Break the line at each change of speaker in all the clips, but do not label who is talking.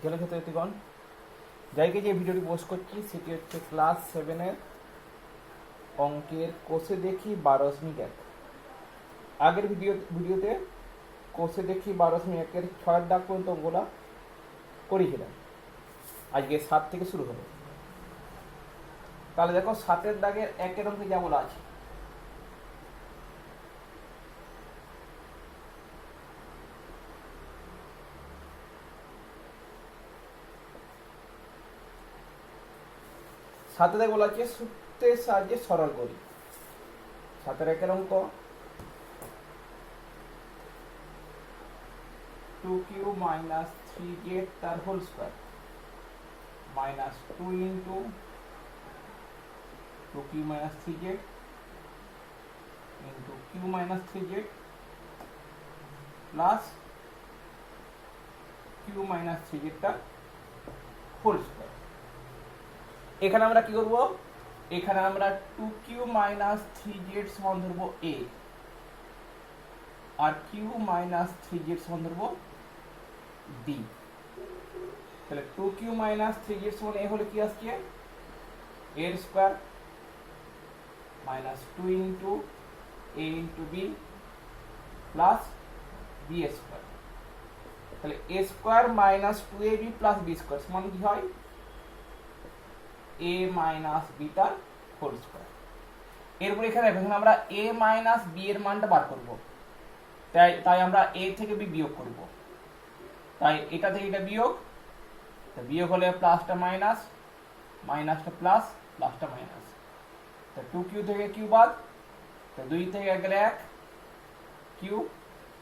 জনক্ষেত্রগণ, যাইকে যে ভিডিওটি পোস্ট করছি সেটি হচ্ছে ক্লাস 7-এর অঙ্কের কোষে দেখি 12.1। আগের ভিডিওতে কোষে দেখি 12.1-এর 6 দাগ পর্যন্ত অঙ্কগুলো করেছিলাম। আজকে 7 থেকে শুরু হবে। তাহলে দেখো 7-এর দাগের 1-এর অঙ্কে যা বলা আছে, সাথে দেখো বলা আছে সূত্রের সাহায্যে সরল করি। 7-এর 1-এর অঙ্ক 2q minus 3z তার whole square minus 2 into 2q minus 3z into q minus 3z plus q minus 3z তার হোল স্কোয়ার। এখানে আমরা কি করব? এখানে আমরা 2q minus 3z সমান ধরবো a R q minus 3z সমান ধরবো b। তাহলে 2q minus 3z সমান a হলে কি আসছে? a এর square minus 2 into a into b plus b square. তাহলে a square minus 2ab plus b square সমান কি হয়? a মাইনাস b তার হোল স্কয়ার। এরপর এখানে আমরা a মাইনাস b এর মানটা বার করব। তাই আমরা a থেকে b বিয়োগ করব। তাই এটা থেকে এটা বিয়োগ, তো বিয়োগ হলে প্লাসটা মাইনাস, মাইনাসটা প্লাস, প্লাসটা মাইনাস। তো 2q থেকে q বাদ, তো 2 থেকে গেলে 1 q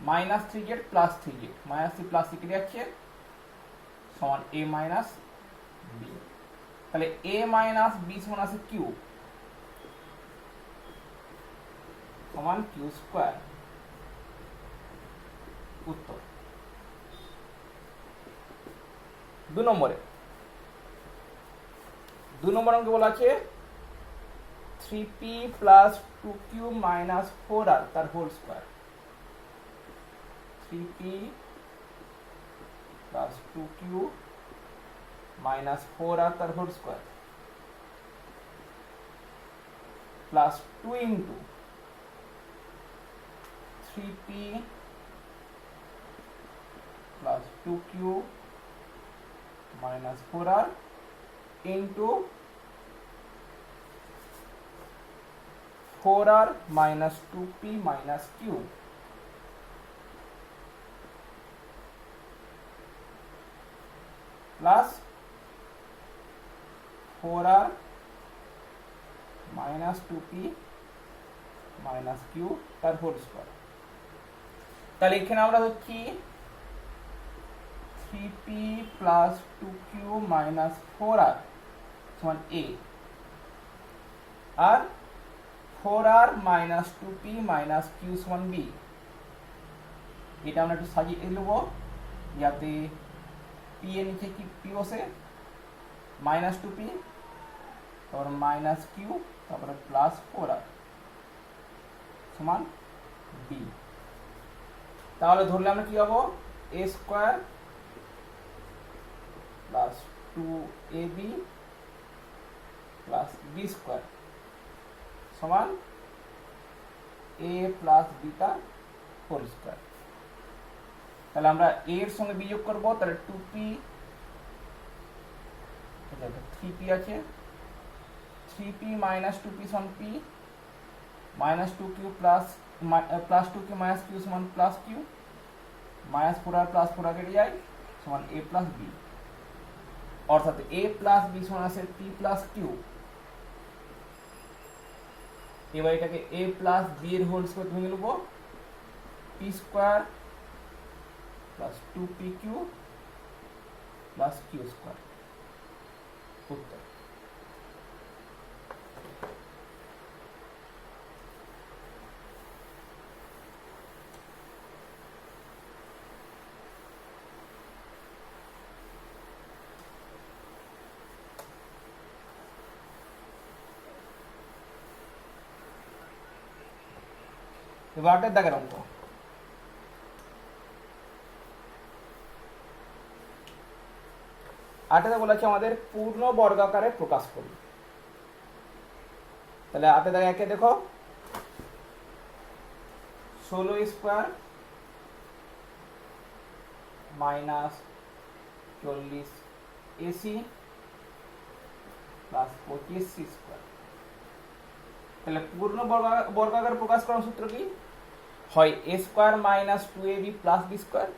minus 3z plus 3z, minus 3 plus 3 কেটে যাচ্ছে সমান a মাইনাস b। তাহলে a মাইনাস b সমান আছে q সমান q স্কয়ার। উত্তর 2 নম্বরে 2 নম্বর অঙ্কে বলা আছে 3p plus 2q minus 4r তার whole square. 3p plus 2q minus 4r তার whole square plus 2 into 3p plus 2q minus 4r into 4r minus 2p minus q plus 4r minus 2p minus q তার whole square. তাহলে এখানে আমরা হচ্ছি 3p plus 2q minus 4r সমান a R 4r minus 2p minus q সমান b। এটা আমরা একটু সাজিয়ে নেব যাতে p এর নিচে কি p বসে, minus 2p তারপর minus q তারপরে প্লাস 4r সমান b। তাহলে ধরলে আমরা কি পাবো? a square plus 2ab plus b square সমান a প্লাস b তার হোল স্কয়ার। তাহলে আমরা a এর সঙ্গে b যোগ করব, তাহলে 2p 3p আছে, 3p মাইনাস 2p সমান p minus 2q plus 2q minus q সমান plus q minus 4r plus 4r কেটে যায় সমান a প্লাস b। অর্থাৎ a প্লাস b সমান আছে p প্লাস q। এবার এটাকে a প্লাস b এর হোল স্কয়ার ভেঙে নেব, p square plus 2pq plus q square. উত্তর এবার 8-এর দাগের অঙ্ক 8 বলেছে আমাদের পূর্ণ বর্গাকারে প্রকাশ করি। তাহলে 8 দাগে একে দেখো 16 square minus 40 a c plus 25 c square. তাহলে পূর্ণ বর্গাকার প্রকাশ করার সূত্র কি? হয় a square minus 2ab plus b square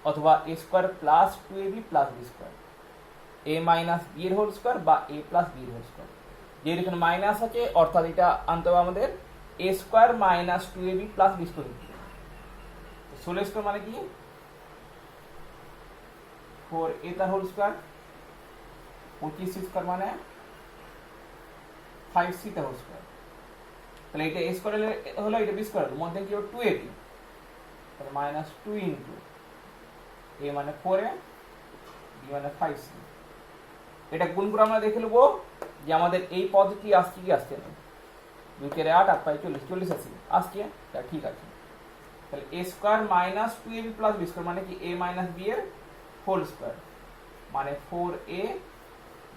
অথবা a square plus 2ab plus b square, a minus b এর হোল স্কোয়ার বা এ প্লাস বি এর হোল স্কোয়ার। যেহেতু এখানে মাইনাস আছে অর্থাৎ এটা আনতে হবে আমাদের a square minus 2ab plus b square. 16 square মানে কি 4a তার হোল স্কোয়ার, 25 স্কোয়ার মানে 5c তার হোল স্কোয়ার। তাহলে এটা a স্কোয়ার হলো এটা b স্কোয়ার, মধ্যে কি হবে 2ab, তাহলে মাইনাস 2 ইনটু a মানে 4a, b মানে 5c। এটা গুণ করে আমরা দেখে নেবো যে আমাদের এই পদ কি আসছে কি আসছে না। 2 × 8 8 × 40 40 আসছে, তা ঠিক আছে। তাহলে a square minus 2ab plus b square মানে কি a মাইনাস b এর হোল স্কোয়ার মানে 4a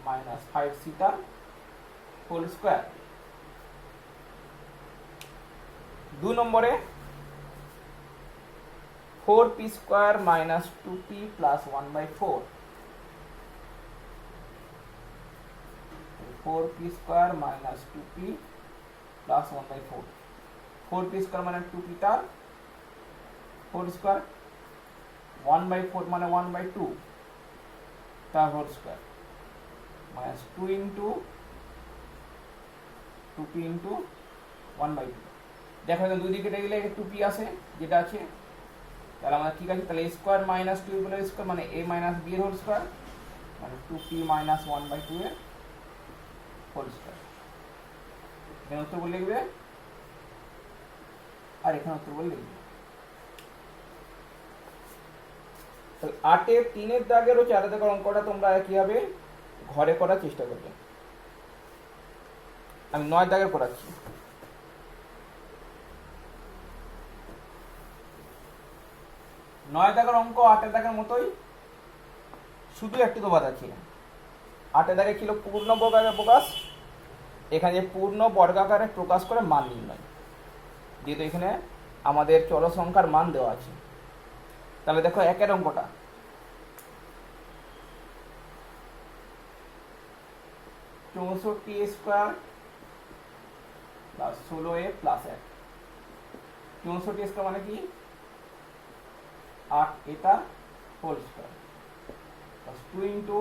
মাইনাস 5c তার হোল স্কোয়ার। 2 নম্বরে 4p square minus 2p plus 1/4, 4p square minus 2p plus 1/4, 4p square মানে 2p তার হোল স্কোয়ার, 1/4 মানে 1/2 তার whole square minus 2 into 2p into 1/2। দেখো দুই দিকে গেলে 2p আসে যেটা আছে, তাহলে আমাদের ঠিক আছে। তাহলে a স্কোয়ার মাইনাস 2 বলে স্কোয়ার মানে a মাইনাস b এর হোল স্কোয়ার মানে 2p মাইনাস 1/2 এর হোল স্কোয়ার। এখানে উত্তর বলে লিখবে আর এখানে উত্তর বলে লিখবে। তাহলে 8 এর 3 এর দাগের ও 4 দাগের অঙ্কটা তোমরা কিভাবে ঘরে করার চেষ্টা করবে। আমি 9 দাগের করাচ্ছি। 9 দাগের অঙ্ক 8 দাগের মতোই, শুধু একটু তফাৎ আছে। 8 দাগে ছিল পূর্ণ বর্গাকারে প্রকাশ, এখানে পূর্ণ বর্গাকারে প্রকাশ করে মান নির্ণয়, যেহেতু এখানে আমাদের চল সংখ্যার মান দেওয়া আছে। তাহলে দেখো একের অঙ্কটা 64a square plus 16a plus 1। 64a square মানে কি 8a তার হোল স্কোয়ার প্লাস 2 ইন্টু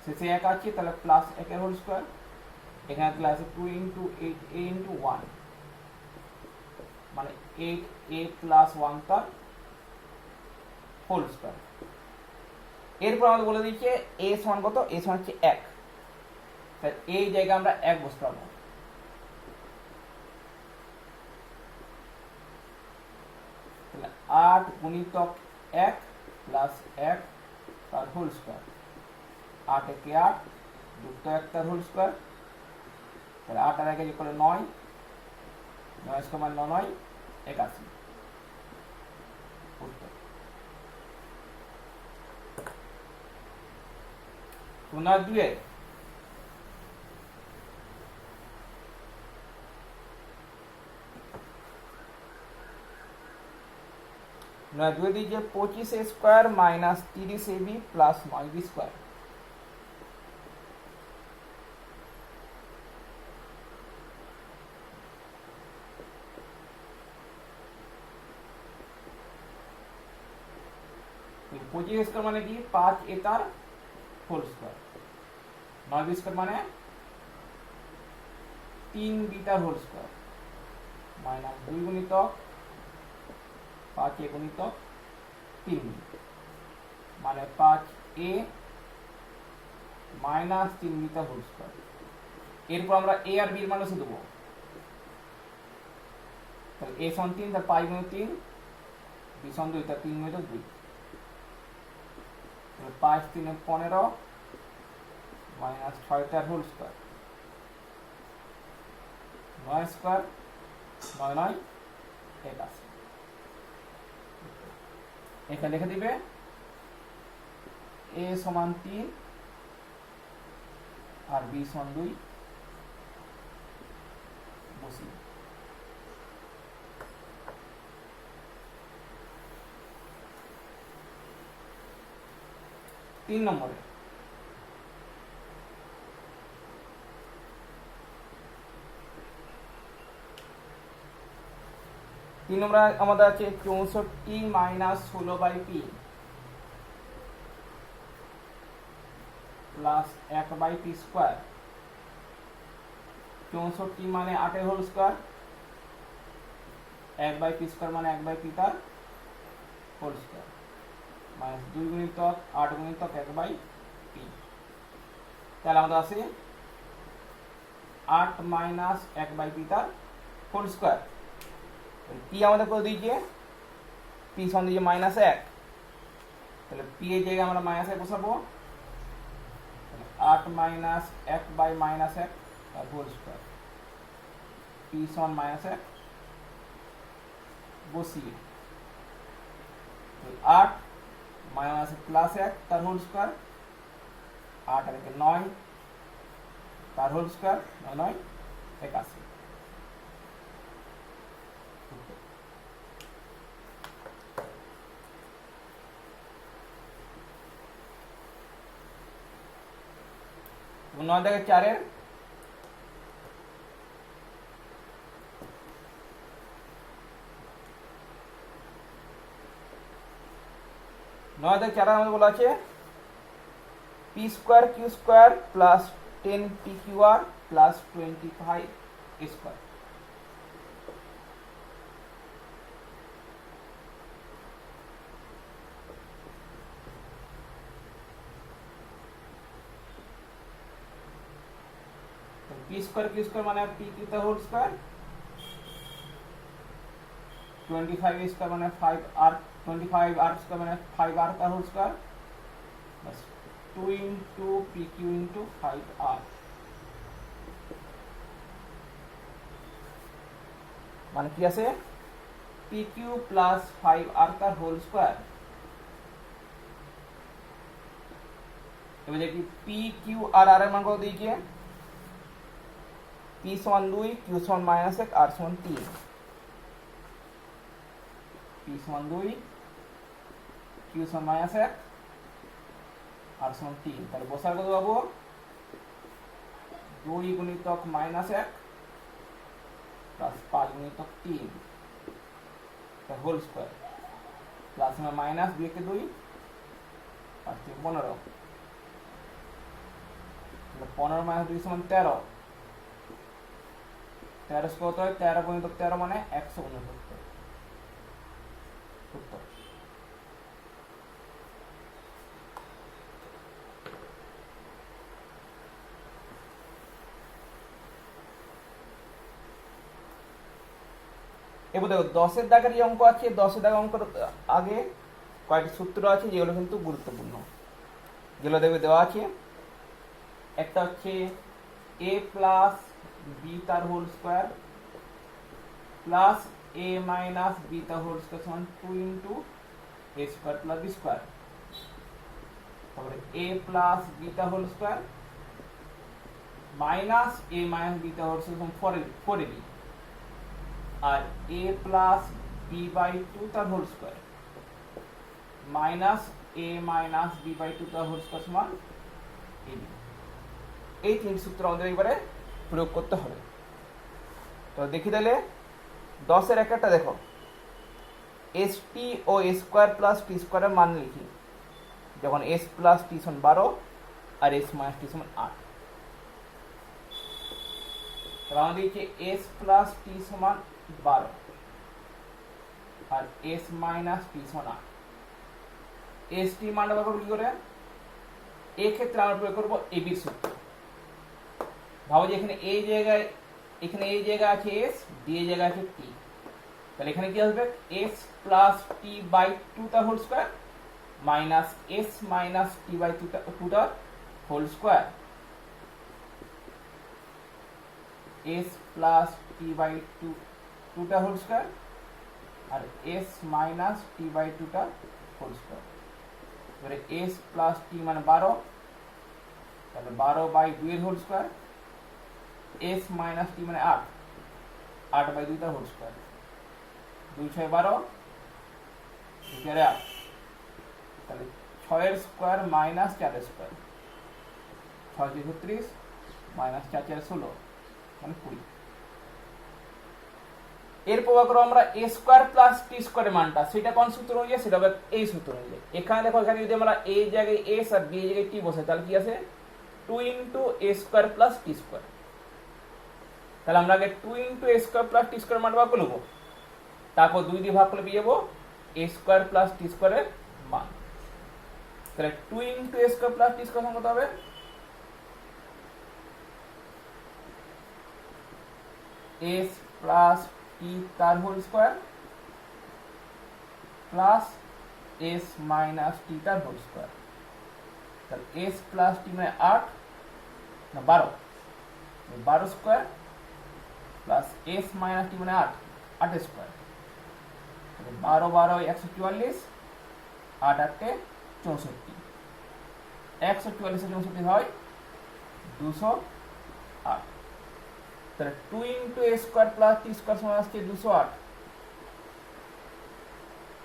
শেষে 1 আছে তাহলে প্লাস 1 এর হোল স্কোয়ার, এখানে তাহলে আছে 2 ইন্টু 8a ইন্টু 1 মানে 8a প্লাস 1 তার হোল স্কোয়ার। এরপর আমাদের বলে দিচ্ছে a সমান কত, a সমান হচ্ছে 1, তাহলে এই জায়গায় আমরা 1 বসতে পারবো। তাহলে 8 গুণিতক 1 প্লাস 1 তার হোল স্কোয়ার, 8 একে 8 যুক্ত 1 তার হোল স্কোয়ার, তাহলে 8 আর 1 যোগ করলে 9, 9 স্কোয়ার মানে 9 81 উত্তর। 2 2 दीजिए 25a square minus 30ab plus 9b square. पचिस स्क्वायर माने कि 5a तार होल स्क्वायर, 9b स्क्वायर माने 3b तार होल स्क्वायर माइनस 2 गुणितक 5a गुणितक 3 माने 5a माइनस 3b तार होल स्क्वायर। এরপর আমরা a আর b এর মান বসে দেব। তাহলে a সমান 3 তার 5 গুণ 3, b সমান 2 তার 3 গুণ 2, 5 3 15 माइनस 6 तार होल स्क्वायर, 9 स्क्वायर 9 9 81। এখানে লিখে দিবে a সমান 3 আর b সমান 2 বসি। 3 নম্বরে আমাদের আছে 64 minus 16/p plus 1/p square. 64 মানে 8 এর হোল স্কয়ার, 1/p স্কয়ার মানে 1/p তার হোল স্কয়ার, মাইনাস 2 গুণিতক 8 গুণিতক 1/p। তাহলে আমাদের আছে 8 মাইনাস 1/p তার হোল স্কয়ার। p আমাদের করে দিয়েছে, p সমান দিয়েছে -1, তাহলে p এর জায়গায় আমরা -1 বসাবো। 8 মাইনাস 1/-1 তার হোল স্কয়ার, p সমান -1 বসিয়ে 8 মাইনাস প্লাস 1 তার হোল স্কয়ার, 8 আর 9 তার হোল স্কয়ার, 9 81। নয় 4 এর 4 আমাদের বলা আছে p square q square plus 10pqr plus 25 square. p square q square মানে p q তার হোল স্কয়ার, 25 স্কয়ার মানে 5r, 25r স্কয়ার মানে 5r তার হোল স্কয়ার, বাস 2 ইনটু pq ইনটু 5r মানে কি আছে pq প্লাস 5r তার হোল স্কয়ার। এবার দেখি pq আর r এর মান কত দিয়েছে, p সমান 2, q সমান -1, r সমান 3। p সমান 2, q সমান -1, r সমান 3। তাহলে বসার কত পাবো, 2 গুণিতক -1 প্লাস 5 গুণিতক 3 তার হোল স্কয়ার, প্লাস মাইনাস 2 কে 2 আর 3 15। 15 মাইনাস 2 সমান 13, 13 কত হয়, 13 গুণিতক 13 মানে 169। উত্তর। এবার দেখো 10 এর দাগের যে অঙ্ক আছে, 10 এর দাগের অঙ্কের আগে কয়েকটি সূত্র আছে যেগুলো কিন্তু গুরুত্বপূর্ণ, যেগুলো দেখবে দেওয়া আছে। একটা হচ্ছে a প্লাস b তার whole square plus a minus b তার হোল স্কয়ার সমান 2 into a square plus b square. তারপরে a প্লাস b তার whole square minus a minus b তার হোল স্কয়ার সমান 4ab আর a প্লাস b বাই 2 তার whole square minus a minus b by 2 তার whole square সমান ab। এই তিনটি সূত্র আমাদের এবারে প্রয়োগ করতে হবে। তো দেখি তাহলে 10 এর একটা দেখো, st ও a স্কয়ার প্লাস t স্কয়ারের মান লিখি, যখন s প্লাস t সমান 12 আর s মাইনাস t সমান 8। তাহলে আমাদের দিয়েছে s প্লাস t সমান 12 আর s মাইনাস t সমান 8। st মান বার করব কি করে, এই ক্ষেত্রে আমরা প্রয়োগ করব ab এর সূত্র। ভাবো যে এখানে a জায়গায়, এখানে a জায়গায় আছে s, d এর জায়গায় আছে t, তাহলে এখানে কি আসবে s প্লাস t বাই 2 তার whole square minus s minus t by 2 তার whole square, s plus t by 2 টা হোল স্কয়ার আর s মাইনাস t বাই 2 টা হোল স্কয়ার। এবারে এস প্লাস টি মানে 12, তাহলে 12/2 এর হোল স্কোয়ার, এস মাইনাস টি মানে 8, 8/2 তার হোল স্কোয়ার, 2 6 12, 2 4 8, তাহলে 6 এর স্কোয়ার মাইনাস 4 এর স্কোয়ার, 6 36 মাইনাস 4 4 16 মানে 20। এরপর করো আমরা এ স্কোয়ার প্লাস টি স্কোয়ারের মানটা, সেটা কোন সূত্র অনুযায়ী, সেটা হবে এই সূত্র অনুযায়ী। এখানে দেখো, এখানে যদি আমরা এ জায়গায় এস আর বি জায়গায় টি বসে, তাহলে কি আছে 2 ইন্টু এ স্কোয়ার প্লাস টি স্কোয়ার। তাহলে আমরা আগে 2 ইন্টু এ স্কোয়ার প্লাস টি স্কোয়ার মানটা ভাগ করে নেবো, তারপর 2 দিয়ে ভাগ করলে পেয়ে যাবো এ স্কোয়ার প্লাস টি স্কোয়ারের মান। তাহলে 2 ইন্টু এ স্কোয়ার প্লাস টি স্কোয়ার কত হবে, এস প্লাস টি তার whole square plus s minus t তার হোল স্কোয়ার। তাহলে এস প্লাস টি মানে 8 না 12, 12 স্কোয়ার প্লাস এস মাইনাস টি মানে 8, 8 স্কোয়ার। 12 12 144, 8 8 64, 144 64 হয় 208। তাহলে 2 ইন্টু এ স্কোয়ার প্লাস টি স্কোয়ার সমান আসছে 208।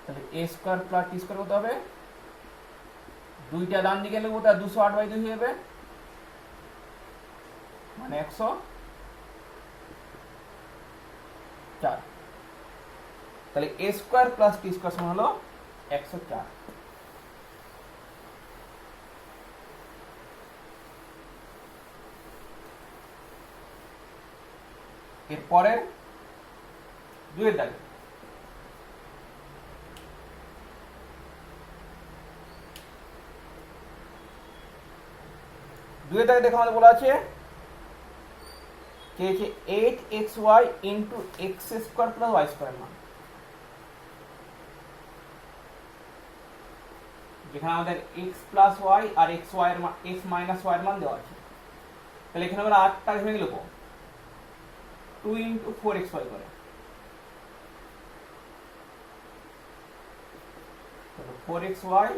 তাহলে এ স্কোয়ার প্লাস টি স্কোয়ার কত হবে, দুইটা ডান দিকে নেবো, তাহলে 208/2 হয়ে যাবে, মানে 104। তাহলে এ স্কোয়ার প্লাস টি স্কোয়ার সমান হলো 104। এরপরে 2 এর দাগে, দেখো আমাদের বলা আছে যে 8xy into x square plus Y square মান, যেখানে আমাদের এক্স প্লাস ওয়াই আর এক্স ওয়াই এর মান, এক্স মাইনাস ওয়াই এর মান দেওয়া আছে। তাহলে এখানে আমরা 8টা ভেঙে নেবো, 2 ইন্টু 4xy করে, 4xy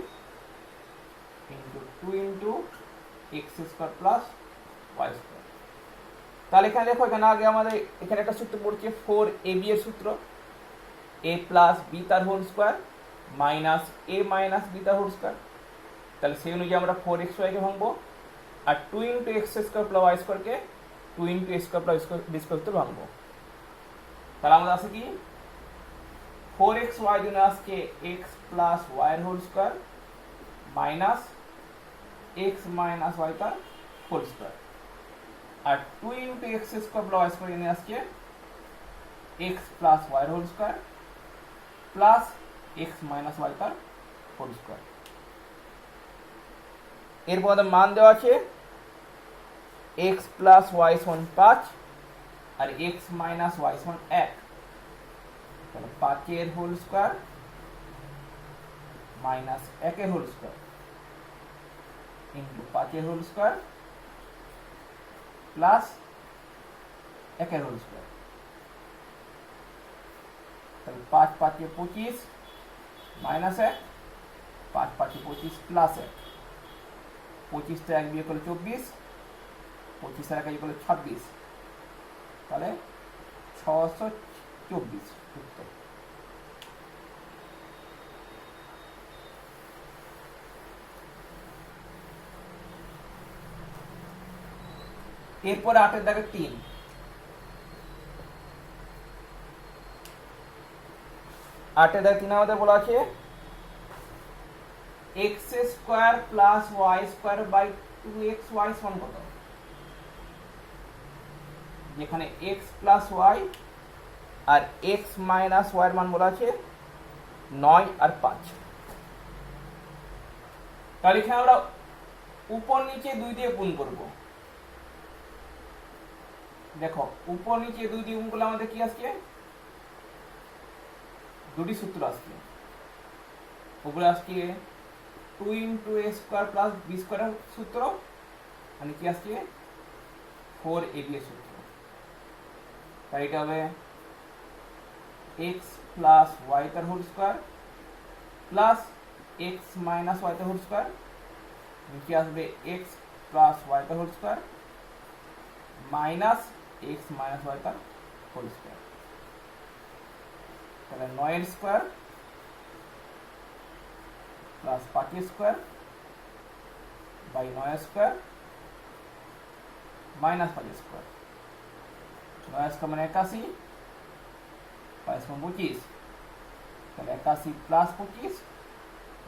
into 2 into x square plus Y square. তাহলে এখানে দেখো, এখানে আগে আমাদের এখানে একটা সূত্র পড়ছে 4ab এর সূত্র, a প্লাস বি তার whole square minus a minus b তার হোল স্কোয়ার। তাহলে সেই অনুযায়ী আমরা 4xy কে ভাঙবো, আর 2 into x square plus y স্কোয়ারকে 2 into x square plus b square ভাঙবো। তাহলে আমাদের আছে কি 4xy জন্য আজকে এক্স প্লাস ওয়াই এর whole square minus x minus Y তার হোল স্কোয়ার, আর 2 into x square plus Y square জন্য আজকে এক্স প্লাস ওয়াই এর whole square plus X minus Y তার হোল স্কোয়ার। এরপর আমাদের মান দেওয়া আছে এক্স প্লাস ওয়াই সমান 5 আর এক্স মাইনাস ওয়াই সমান 1। তাহলে 5 এর হোল স্কোয়ার মাইনাস 1 এর হোল স্কোয়ার ইন্টু 5 এর হোল স্কোয়ার প্লাস 1 এর হোল স্কোয়ার। তাহলে 5 5 এ 25 মাইনাস 1, 5 5 এ 25 প্লাস 1, 25 টা 1 বিয়োগ করলে 24, 25 আর 1 বিয়োগ করলে 26, তাহলে 624 উত্তর। এরপরে 8 এর দাগে 3, 8 এর দাগে 3 আমাদের বলা আছে X square plus Y square by 2xy সমান কত, যেখানে এক্স প্লাস ওয়াই আর এক্স মাইনাস ওয়াই এর মান বলা আছে 9 আর 5। তাহলে এখানে আমরা উপর নিচে 2 দিয়ে গুণ করব। দেখো, উপর নিচে 2 দিয়ে গুণ করলে আমাদের কি আসছে, দুটি সূত্র আসছে। উপরে আসছে 2 ইন্টু এ স্কোয়ার প্লাস বি স্কোয়ারের সূত্র, মানে কি আসছে 4ab এর সূত্র। তাই এটা হবে এক্স প্লাস ওয়াই তার whole square plus X minus Y whole square, নিচে আসবে X plus Y whole square minus x minus Y whole square. তাহলে 9 square plus 5 square by 9 square minus 5 square. 9 square মানে 81, 5 স্কোয়ার 25, তাহলে 81 plus 25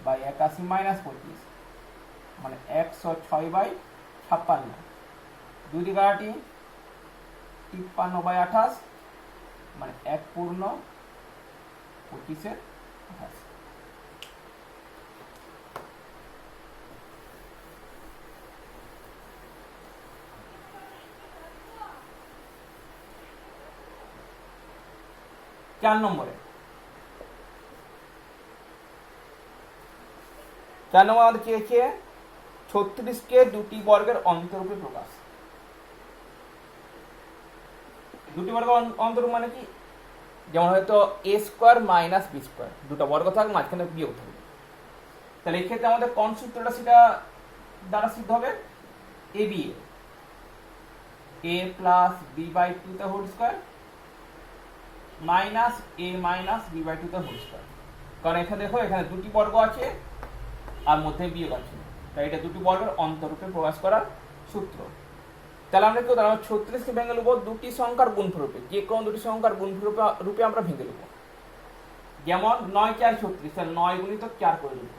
by 81 minus 25 মানে 106 by 56, 2 দিয়ে কাটাটি 53 by 28 মানে 1 পূর্ণ 25-এর 28। চার নম্বরে আমাদের চেয়েছে 36কে দুটি বর্গের অন্তরূপে প্রকাশ। দুটি বর্গ অন্তরূপ মানে কি, যেমন হয়তো এ স্কোয়ার মাইনাস বি স্কোয়ার, দুটো বর্গ থাকবে মাঝখানে বিয়োগ থাকবে, তাহলে এই ক্ষেত্রে আমাদের কোন সূত্রটা সেটা দ্বারা সিদ্ধ হবে, a b a plus B by 2 whole square minus a minus b by 2 whole square. কারণ এখানে দেখো এখানে দুটি বর্গ আছে আর মধ্যে বিয়োগ আছে, তাই এটা দুটি বর্গের অন্তরূপে প্রকাশ করার সূত্র। তাহলে আমরা কি করব, 36কে ভেঙে নেব দুটি সংখ্যার গুণফলরূপে, যে কোনো দুটি সংখ্যার গুণফলরূপে আমরা ভেঙে নেব। যেমন 9 4 36, তাহলে 9 গুণিত 4 করে দেব।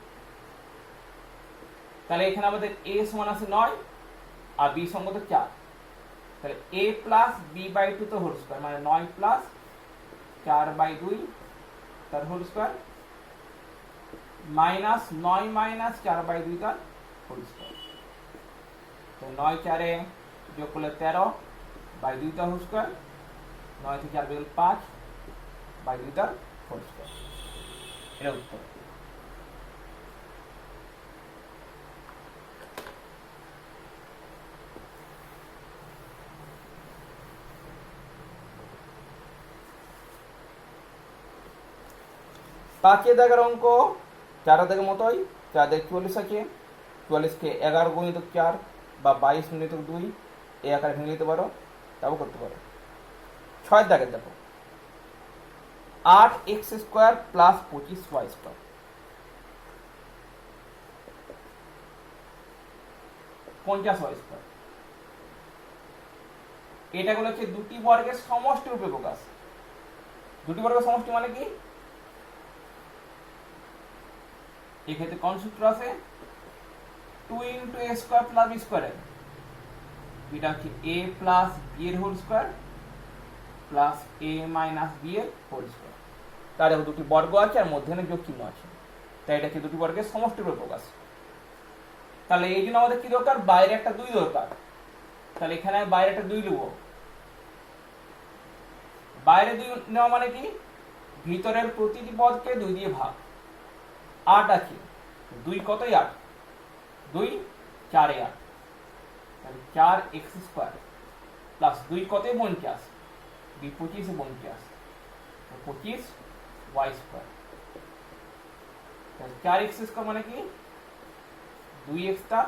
তাহলে এখানে আমাদের a সমান আছে 9 আর b সমান 4, তাহলে a plus B by 2 whole square মানে 9 প্লাস 4 বাই 2 তার whole square minus 9 minus 4 by 2 তার হোল স্কোয়ার। তো 9 4 যোগ করলে 13 বাই 2 তার হোল স্কোয়ার, 9 থেকে 4 বিয়োগ 5 বাই 2 তার হোল স্কোয়ার। এটা উত্তর। পাঁচের দাগের অঙ্ক 4 দাগের মতোই, 4 দাগে 44 আছে, 44কে 11 গুণিত 4 বা 22 গুণিত 2 এই আকারে ভেঙে দিতে পারো, তাও করতে পারো। 6 দাগের দেখো 8x square plus 25y square, 50y square, এটা গুলো হচ্ছে দুটি বর্গের সমষ্টি রূপে প্রকাশ। দুটি বর্গের সমষ্টি মানে কি, এক্ষেত্রে কোন সূত্র আছে, 2 ইন্টু এ স্কোয়ার প্লাস বি স্কোয়ার, এটা হচ্ছে এ প্লাস বি এর হোল স্কোয়ার প্লাস এ মাইনাস বি এর হোল স্কোয়ার। তার দুটি বর্গ আছে আর মধ্যখানে যোগ চিহ্ন আছে, তাই এটা হচ্ছে দুটি বর্গের সমষ্টি রূপে প্রকাশ। তাহলে এই জন্য আমাদের কি দরকার, বাইরে একটা 2 দরকার, তাহলে এখানে বাইরে একটা 2 নেব। বাইরে 2 নেওয়া মানে কি, ভিতরের প্রতিটি পদকে 2 দিয়ে ভাগ। 8 আছে, 2 কতই 8, 2 4 8, তাহলে 4x স্কোয়ার প্লাস 2 কতই 50, 2 25 50, 25y স্কোয়ার। 4x স্কোয়ার মানে কি 2x তার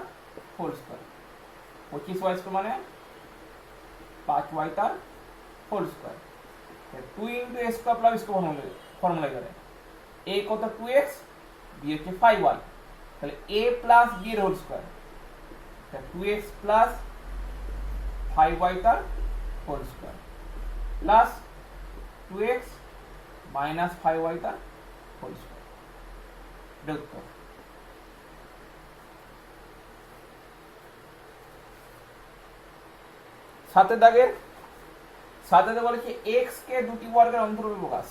হোল স্কোয়ার, 25y স্কোয়ার মানে 5y তার হোল স্কোয়ার। 2 ইন্টু এ স্কোয়ার প্লাস স্কোয়ার ফর্মুলা করে a কত 2x, b হচ্ছে 5y, তাহলে a প্লাস b এর whole square, 2x plus 5y তার whole square plus 2x minus 5y তার হোল স্কোয়ার। এটা উত্তর। সাতের দাগে বলেছে x কে দুটি বর্গের অন্তরূপে প্রকাশ।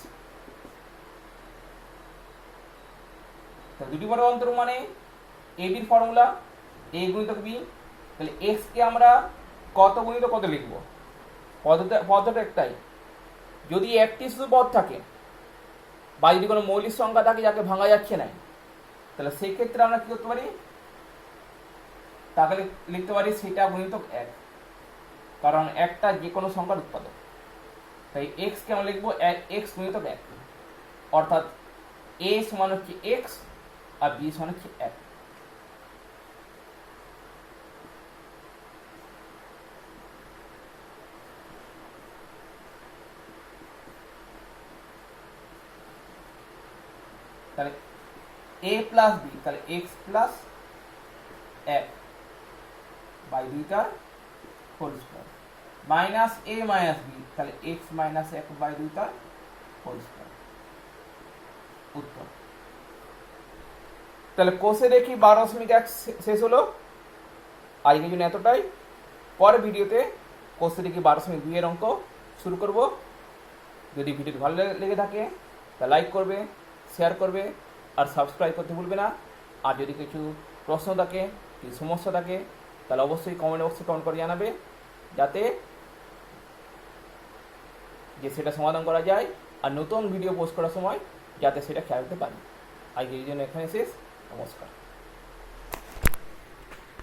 দুটি বর্গের অন্তরূপ মানে a b এর ফর্মুলা a গুণিতক b, তাহলে x কে আমরা কত গুণিত কত লিখব, পদটা একটাই। যদি একটি শুধু পদ থাকে বা যদি কোনো মৌলিক সংখ্যা থাকে যাকে ভাঙা যাচ্ছে না, তাহলে সেই ক্ষেত্রে আমরা কি করতে পারি, তাকে লিখতে পারি সেটা গুণিতক 1, কারণ একটা যে কোনো সংখ্যার উৎপাদক। তাই x কে আমরা লিখবো x গুণিতক 1, অর্থাৎ a সমান হচ্ছে x আর বি সমান হচ্ছে 1। তাহলে a প্লাস বি, তাহলে x plus 1 by 2 whole square minus a minus b, তাহলে x minus 1 by 2 whole square. উত্তর। তাহলে কোষে দেখি 12.1 শেষ হলো। আজকের জন্য এতটাই। পরের ভিডিওতে কোষে দেখি 12.2 এর অঙ্ক শুরু করব। যদি ভিডিওটি ভালো লেগে থাকে তাহলে লাইক করবে, শেয়ার করবে আর সাবস্ক্রাইব করতে ভুলবে না। আর যদি কিছু প্রশ্ন থাকে, কিছু সমস্যা থাকে তাহলে অবশ্যই কমেন্ট বক্সে কমেন্ট করে জানাবে, যাতে যে সেটা সমাধান করা যায় আর নতুন ভিডিও পোস্ট করার সময় যাতে সেটা খেয়াল রাখতে পারি। আজকের জন্য এখানে শেষ। নমস্কার।